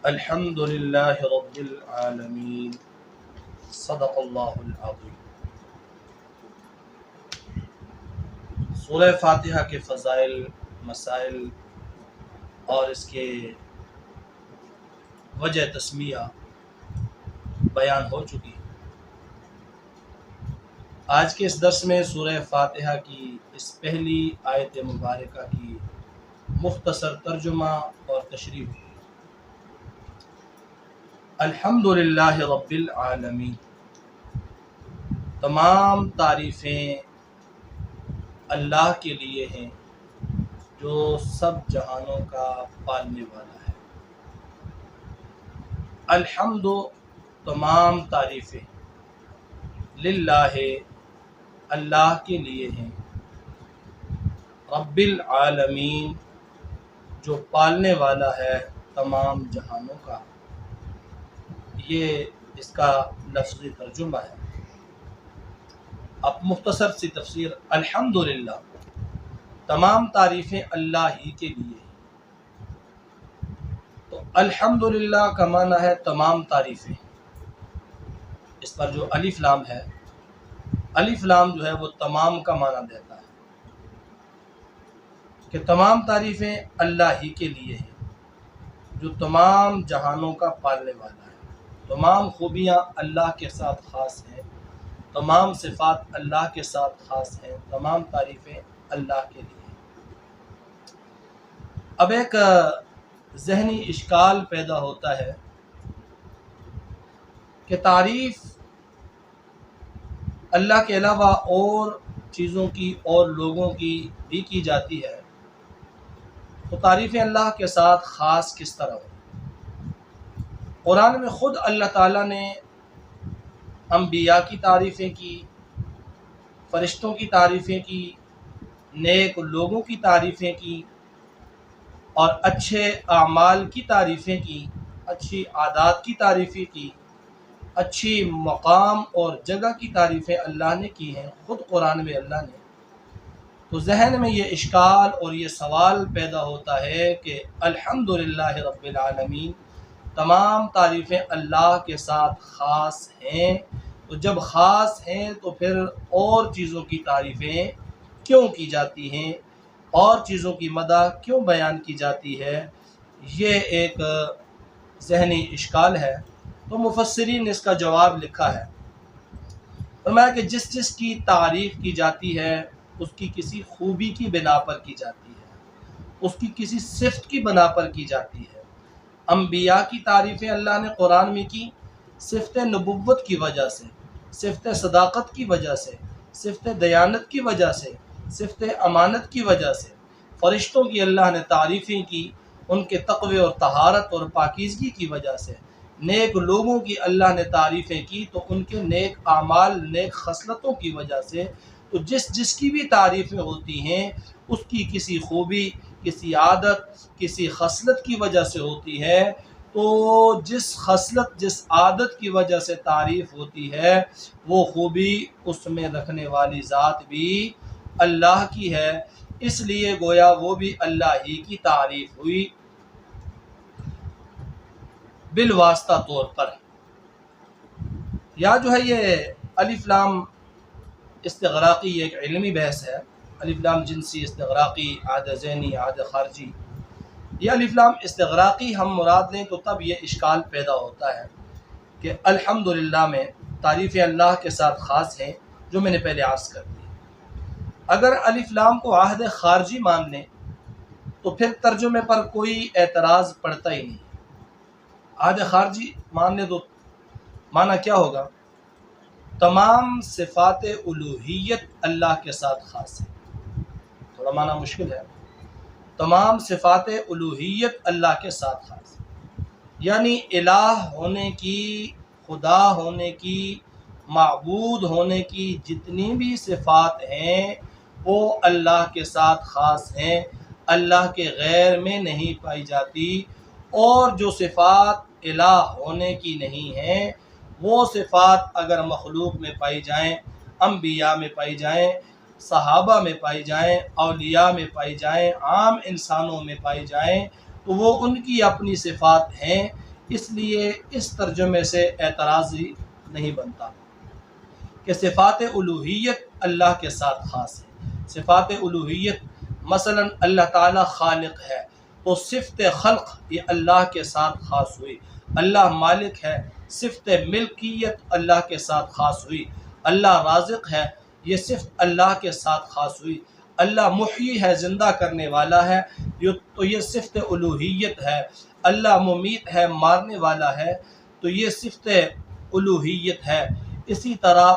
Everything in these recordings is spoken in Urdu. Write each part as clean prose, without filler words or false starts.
الحمد للہ رب العالمین صدق اللہ العظیم۔ سورہ فاتحہ کے فضائل، مسائل اور اس کے وجہ تسمیہ بیان ہو چکی۔ آج کے اس درس میں سورہ فاتحہ کی اس پہلی آیت مبارکہ کی مختصر ترجمہ اور تشریح ہوگی۔ الحمد للہ رب العالمین، تمام تعریفیں اللہ کے لیے ہیں جو سب جہانوں کا پالنے والا ہے۔ الحمد، تمام تعریفیں، للہ، اللہ کے لیے ہیں، رب العالمین، جو پالنے والا ہے تمام جہانوں کا۔ یہ اس کا لفظی ترجمہ ہے۔ اب مختصر سی تفسیر۔ الحمدللہ، تمام تعریفیں اللہ ہی کے لیے ہیں۔ تو الحمدللہ کا معنی ہے تمام تعریفیں۔ اس پر جو الف لام ہے، الف لام جو ہے وہ تمام کا معنی دیتا ہے کہ تمام تعریفیں اللہ ہی کے لیے ہیں جو تمام جہانوں کا پالنے والا ہے۔ تمام خوبیاں اللہ کے ساتھ خاص ہیں، تمام صفات اللہ کے ساتھ خاص ہیں، تمام تعریفیں اللہ کے لیے ہیں۔ اب ایک ذہنی اشکال پیدا ہوتا ہے کہ تعریف اللہ کے علاوہ اور چیزوں کی اور لوگوں کی بھی کی جاتی ہے، تو تعریفیں اللہ کے ساتھ خاص کس طرح ہو؟ قرآن میں خود اللہ تعالیٰ نے انبیاء کی تعریفیں کی، فرشتوں کی تعریفیں کی، نیک لوگوں کی تعریفیں کی، اور اچھے اعمال کی تعریفیں کی، اچھی عادات کی تعریفیں کی، اچھی مقام اور جگہ کی تعریفیں اللہ نے کی ہیں، خود قرآن میں اللہ نے۔ تو ذہن میں یہ اشکال اور یہ سوال پیدا ہوتا ہے کہ الحمدللہ رب العالمین، تمام تعریفیں اللہ کے ساتھ خاص ہیں، تو جب خاص ہیں تو پھر اور چیزوں کی تعریفیں کیوں کی جاتی ہیں، اور چیزوں کی مدح کیوں بیان کی جاتی ہے؟ یہ ایک ذہنی اشکال ہے۔ تو مفسرین نے اس کا جواب لکھا ہے، فرمایا کہ جس جس کی تعریف کی جاتی ہے اس کی کسی خوبی کی بنا پر کی جاتی ہے، اس کی کسی صفت کی بنا پر کی جاتی ہے۔ انبیاء کی تعریفیں اللہ نے قرآن میں کی صفت نبوت کی وجہ سے، صفت صداقت کی وجہ سے، صفت دیانت کی وجہ سے، صفت امانت کی وجہ سے۔ فرشتوں کی اللہ نے تعریفیں کی ان کے تقوی اور طہارت اور پاکیزگی کی وجہ سے۔ نیک لوگوں کی اللہ نے تعریفیں کی تو ان کے نیک اعمال، نیک خصلتوں کی وجہ سے۔ تو جس جس کی بھی تعریفیں ہوتی ہیں اس کی کسی خوبی، کسی عادت، کسی خصلت کی وجہ سے ہوتی ہے۔ تو جس خصلت، جس عادت کی وجہ سے تعریف ہوتی ہے وہ خوبی اس میں رکھنے والی ذات بھی اللہ کی ہے، اس لیے گویا وہ بھی اللہ ہی کی تعریف ہوئی بالواسطہ طور پر۔ یا جو ہے یہ الف لام استغراقی، یہ ایک علمی بحث ہے۔ الف لام جنسی، استغراقی، عہد ذہنی، عہد خارجی۔ یہ الف لام استغراقی ہم مراد لیں تو تب یہ اشکال پیدا ہوتا ہے کہ الحمدللہ میں تعریفیں اللہ کے ساتھ خاص ہیں، جو میں نے پہلے عرض کر دی۔ اگر الف لام کو عہد خارجی مان لیں تو پھر ترجمے پر کوئی اعتراض پڑتا ہی نہیں۔ عہد خارجی مان لیں تو معنی کیا ہوگا؟ تمام صفات الوہیت اللہ کے ساتھ خاص ہے۔ تھوڑا معنی مشکل ہے۔ تمام صفات الوہیت اللہ کے ساتھ خاص ہے، یعنی الہ ہونے کی، خدا ہونے کی، معبود ہونے کی جتنی بھی صفات ہیں وہ اللہ کے ساتھ خاص ہیں، اللہ کے غیر میں نہیں پائی جاتی۔ اور جو صفات الہ ہونے کی نہیں ہیں وہ صفات اگر مخلوق میں پائی جائیں، انبیاء میں پائی جائیں، صحابہ میں پائی جائیں، اولیاء میں پائی جائیں، عام انسانوں میں پائی جائیں، تو وہ ان کی اپنی صفات ہیں، اس لیے اس ترجمے سے اعتراض ہی نہیں بنتا کہ صفات الوہیت اللہ کے ساتھ خاص ہے۔ صفات الوہیت مثلا اللہ تعالی خالق ہے تو صفت خلق یہ اللہ کے ساتھ خاص ہوئی، اللہ مالک ہے صفت ملکیت اللہ کے ساتھ خاص ہوئی، اللہ رازق ہے یہ صفت اللہ کے ساتھ خاص ہوئی، اللہ محیی ہے زندہ کرنے والا ہے تو یہ صفت الوہیت ہے، اللہ ممیت ہے مارنے والا ہے تو یہ صفت الوہیت ہے۔ اسی طرح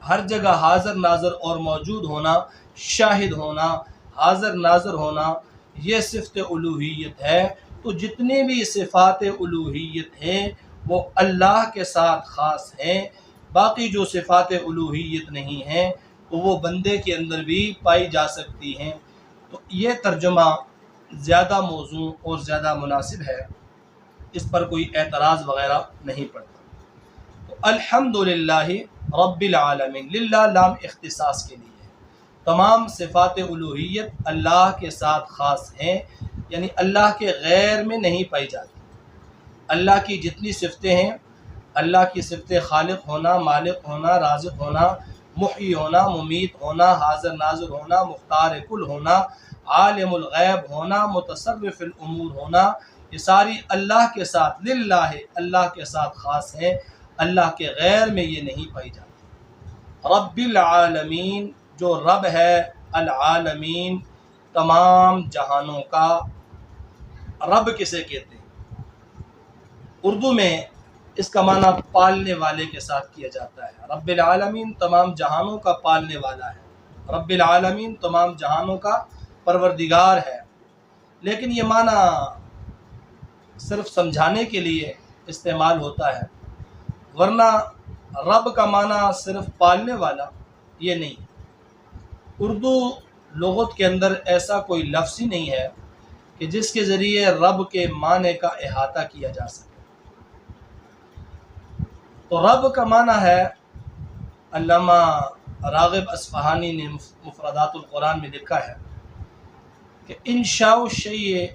ہر جگہ حاضر ناظر اور موجود ہونا، شاہد ہونا، حاضر ناظر ہونا یہ صفت الوہیت ہے۔ تو جتنی بھی صفات الوہیت ہیں وہ اللہ کے ساتھ خاص ہیں، باقی جو صفات الوہیت نہیں ہیں تو وہ بندے کے اندر بھی پائی جا سکتی ہیں۔ تو یہ ترجمہ زیادہ موزوں اور زیادہ مناسب ہے، اس پر کوئی اعتراض وغیرہ نہیں پڑتا۔ تو الحمدللہ رب العالمین، للہ لام اختصاص کے لیے تمام صفات الوہیت اللہ کے ساتھ خاص ہیں، یعنی اللہ کے غیر میں نہیں پائی جاتی۔ اللہ کی جتنی صفتیں ہیں، اللہ کی صفت خالق ہونا، مالک ہونا، رازق ہونا، محیی ہونا، ممیت ہونا، حاضر ناظر ہونا، مختار کل ہونا، عالم الغیب ہونا، متصرف الامور ہونا، یہ ساری اللہ کے ساتھ للہ اللہ کے ساتھ خاص ہیں، اللہ کے غیر میں یہ نہیں پائی جاتی۔ رب العالمین جو رب ہے، العالمین تمام جہانوں کا، رب کسے کہتے ہیں؟ اردو میں اس کا معنی پالنے والے کے ساتھ کیا جاتا ہے۔ رب العالمین تمام جہانوں کا پالنے والا ہے، رب العالمین تمام جہانوں کا پروردگار ہے، لیکن یہ معنی صرف سمجھانے کے لیے استعمال ہوتا ہے، ورنہ رب کا معنی صرف پالنے والا یہ نہیں۔ اردو لغت کے اندر ایسا کوئی لفظ ہی نہیں ہے کہ جس کے ذریعے رب کے معنی کا احاطہ کیا جا سکے۔ تو رب کا معنی ہے، علامہ راغب اصفہانی نے مفردات القرآن میں لکھا ہے کہ انشاء الشیء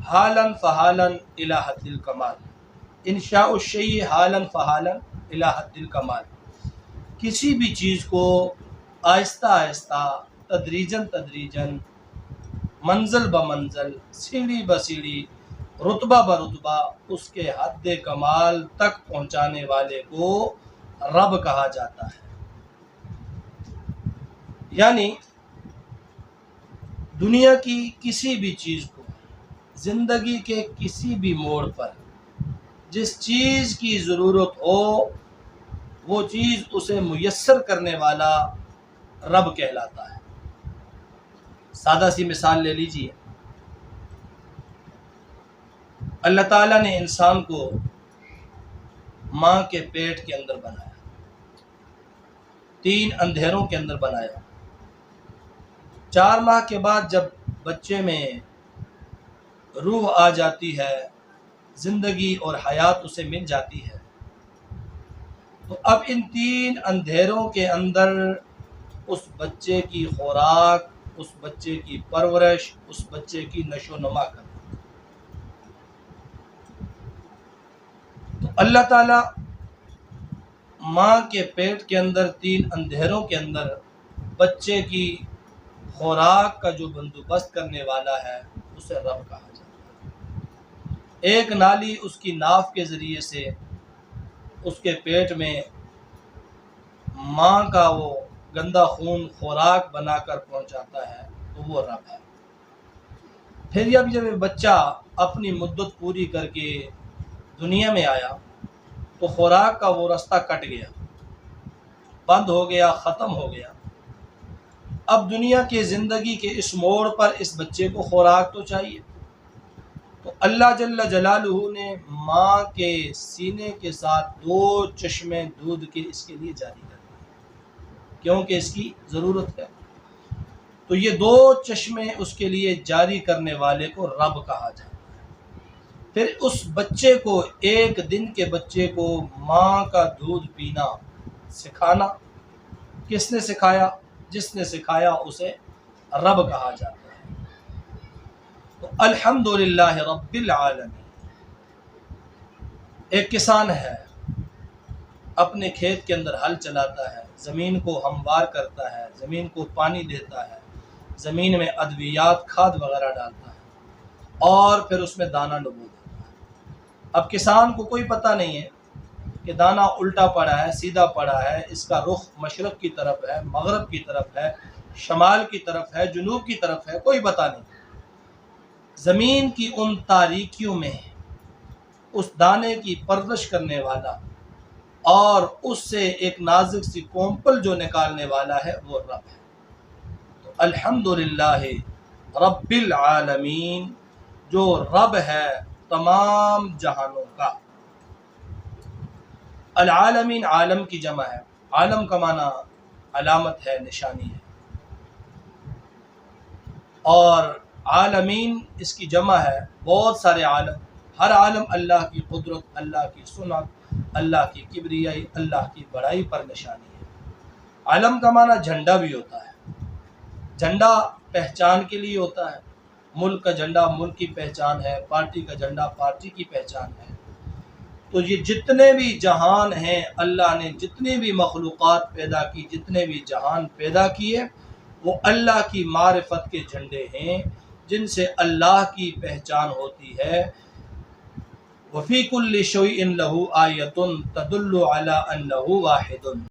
حالا فحالا الی حد الکمال، انشاء الشیء حالا فحالا الی حد الکمال، کسی بھی چیز کو آہستہ آہستہ، تدریجاً تدریجاً، منزل بمنزل، سیڑھی بسیڑھی، رتبہ برتبہ اس کے حد کمال تک پہنچانے والے کو رب کہا جاتا ہے۔ یعنی دنیا کی کسی بھی چیز کو، زندگی کے کسی بھی موڑ پر جس چیز کی ضرورت ہو وہ چیز اسے میسر کرنے والا رب کہلاتا ہے۔ سادہ سی مثال لے لیجئے، اللہ تعالیٰ نے انسان کو ماں کے پیٹ کے اندر بنایا، 3 اندھیروں کے اندر بنایا، 4 ماہ کے بعد جب بچے میں روح آ جاتی ہے، زندگی اور حیات اسے مل جاتی ہے، تو اب ان 3 اندھیروں کے اندر اس بچے کی خوراک، اس بچے کی پرورش، اس بچے کی نشو و نما کرنا۔ تو اللہ تعالیٰ ماں کے پیٹ کے اندر 3 اندھیروں کے اندر بچے کی خوراک کا جو بندوبست کرنے والا ہے اسے رب کہا جاتا ہے۔ ایک نالی اس کی ناف کے ذریعے سے اس کے پیٹ میں ماں کا وہ گندا خون خوراک بنا کر پہنچاتا ہے تو وہ رب ہے۔ پھر جب بچہ اپنی مدت پوری کر کے دنیا میں آیا تو خوراک کا وہ رستہ کٹ گیا، بند ہو گیا، ختم ہو گیا۔ اب دنیا کے زندگی کے اس موڑ پر اس بچے کو خوراک تو چاہیے، تو اللہ جل جلالہ نے ماں کے سینے کے ساتھ 2 چشمے دودھ کے اس کے لیے جاری کر دیے، کیونکہ اس کی ضرورت ہے۔ تو یہ 2 چشمے اس کے لیے جاری کرنے والے کو رب کہا جاتا ہے۔ پھر اس بچے کو، ایک دن کے بچے کو ماں کا دودھ پینا سکھانا، کس نے سکھایا؟ جس نے سکھایا اسے رب کہا جاتا ہے۔ تو الحمدللہ رب العالمین. ایک کسان ہے، اپنے کھیت کے اندر ہل چلاتا ہے، زمین کو ہموار کرتا ہے، زمین کو پانی دیتا ہے، زمین میں ادویات کھاد وغیرہ ڈالتا ہے اور پھر اس میں دانہ ڈبو دیتا ہے. اب کسان کو کوئی پتہ نہیں ہے کہ دانہ الٹا پڑا ہے، سیدھا پڑا ہے، اس کا رخ مشرق کی طرف ہے، مغرب کی طرف ہے، شمال کی طرف ہے، جنوب کی طرف ہے، کوئی پتہ نہیں. زمین کی ان تاریکیوں میں اس دانے کی پرورش کرنے والا اور اس سے ایک نازک سی کومپل جو نکالنے والا ہے وہ رب ہے. تو الحمدللہ رب العالمین، جو رب ہے تمام جہانوں کا. العالمین عالم کی جمع ہے، عالم کا معنی علامت ہے، نشانی ہے، اور عالمین اس کی جمع ہے، بہت سارے عالم. ہر عالم اللہ کی قدرت، اللہ کی سنت، اللہ کی کبریائی، اللہ کی بڑائی پر نشانی ہے. عالم کا معنی جھنڈا بھی ہوتا ہے. جھنڈا پہچان کے لیے ہوتا ہے، ملک کا جھنڈا ملک کی پہچان ہے، پارٹی کا جھنڈا پارٹی کی پہچان ہے. تو یہ جتنے بھی جہان ہیں، اللہ نے جتنے بھی مخلوقات پیدا کی، جتنے بھی جہان پیدا کیے، وہ اللہ کی معرفت کے جھنڈے ہیں جن سے اللہ کی پہچان ہوتی ہے. وَفِي كُلِّ شَيْءٍ لَهُ آیَةٌ تَدُلُّ عَلَىٰ أَنَّهُ وَاحِدٌ.